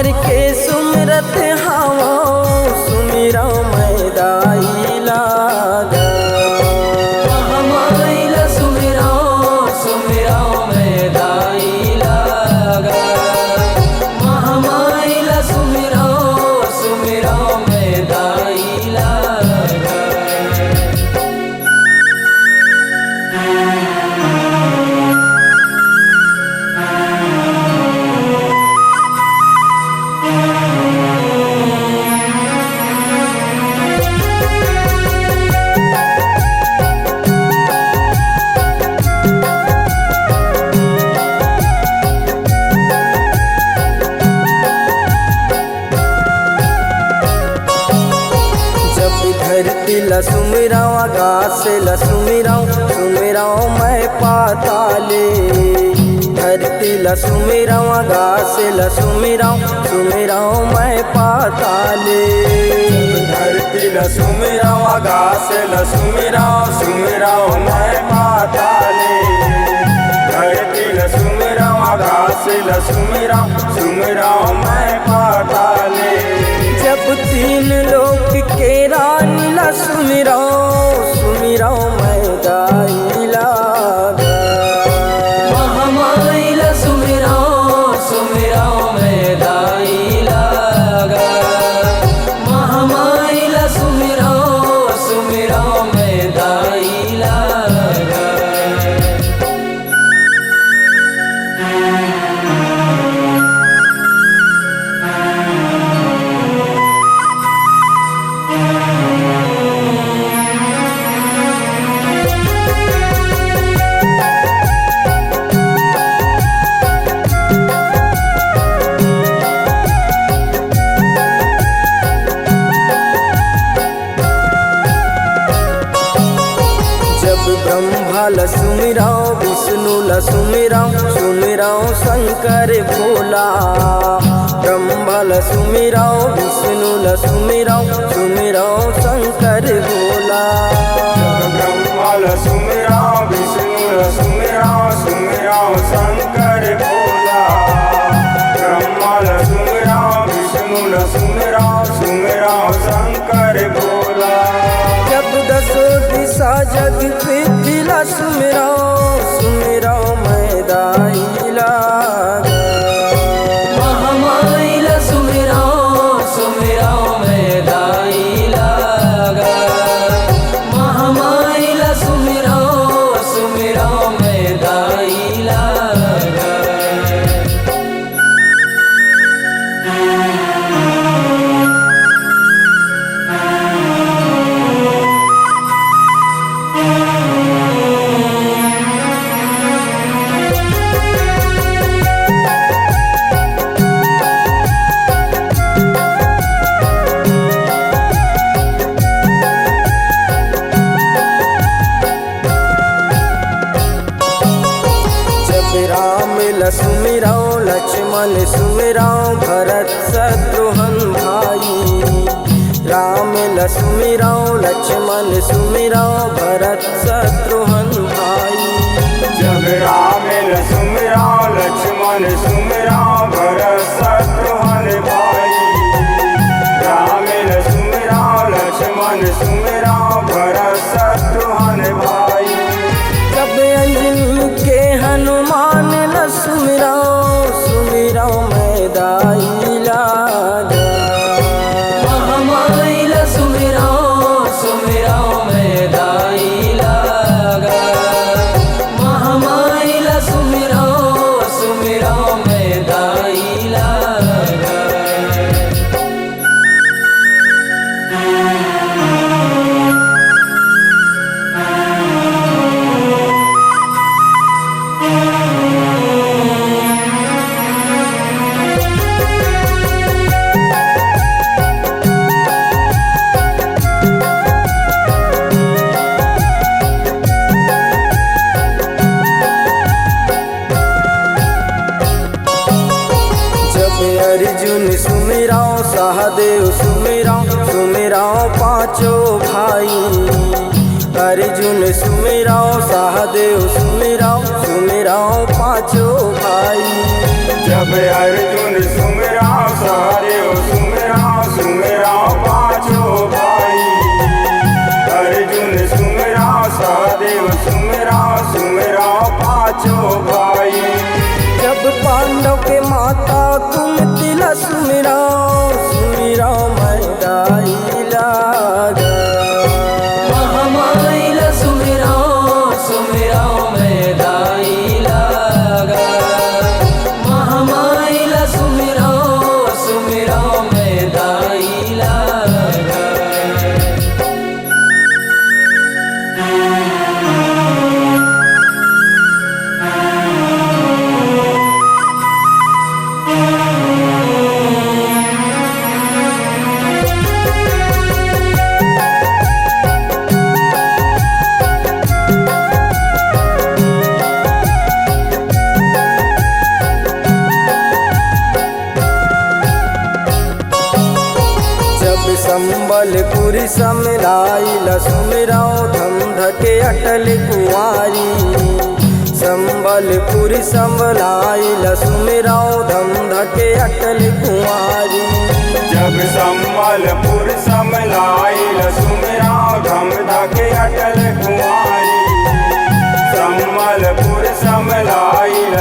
हर के सुमरत हवा सुमिरा मैं दाई लागा। महामाइला सुमिरा सुमिरा मैं दाई लागा। महामाइला सुमिरा सुमिरा मैं दाई लागा। धरती लसुमिराव आकाश लसुमिराव सुमिराव मैं पाताले। धरती लसुमिराव आकाश लसुमिराव सुमिराव मैं पाताले। धरती लसुमिराव आकाश लसुमिराव सुमिराव मैं पाताले। धरती लसुमिराव आकाश लसुमिराव सुमिराव मैं पाताले। जब तीन लोक के रानी लसुमिराव सुमिराव मैं दाई लागा। महामाइला सुमिरा सुमिरा मैं दाई लागा। महामाइला सुमिरा सुमिरा मैं दाई लागा। ब्रह्मा लसुमिराव विष्णु लसुमिराव सुमिराव शंकर भोला। ब्रह्मा लसुमिराव विष्णु लसुमिराव सुमिराव शंकर भोला। ब्रह्मा लसुमिराव विष्णु लसुमिराव सुमिराव शंकर भोला। ब्रह्मा लसुमिराव विष्णु लसुमिराव सुमिराव शंकर भोला। जब दसो दिशा जग पृथ्वी लसुमिराव सुमिराव मैं दाई लागा। महामाइला सुमिरा सुमिरा मैं दाई लागा। महामाइला सुमिरा सुमिरा मैं दाई लागा। राम लसुमिराव लक्ष्मण सुमिराव भरत शत्रुघ्न भाई। राम लसुमिराव लक्ष्मण सुमिराव भरत शत्रुघ्न भाई। जब राम लसुमिराव लक्ष्मण सुमिराव भरत शत्रुघ्न भाई। राम लसुमिराव लक्ष्मण सुमिराव भरत शत्रुघ्न भाई। जब अंजनी के हनुमान लसुमिराव सुमिराव मैं दाई लागा। महामाइला सुमिरा सुमिरा मैं दाई लागा। महामाइला सुमिरा सुमिरा मैं दाई लागा। अर्जुन सुमिराव सहदेव सुमिराव सुमिराव पांचों भाई। अर्जुन सुमिराव सहदेव सुमिराव सुमिराव पांचों भाई। जब अर्जुन सुमिराव सहदेव सुमिराओ सुमिराओ पांचों भाई। अर्जुन सुमिराओ सहदेव सुमिराओ सुमिराओ पांचों भाई। जब पांडव के माता कुंतिला सुमिराओ सुमिराओ मैदाई लागा। महामाइला सुमिराओ सुमिराओ मैदाई लागा। महामाइला सुमिराओ सुमिराओ मैदाई लागा। संबलपुरी समलाइल सुमिराओ धम धके अटल कुंवारी। संबलपुरी समलाइल सुमिराओ धम धके अटल कुंवारी। जब संबलपुर समलाइल सुमिराओ धम धके अटल कुंवारी। संबलपुर समलाइल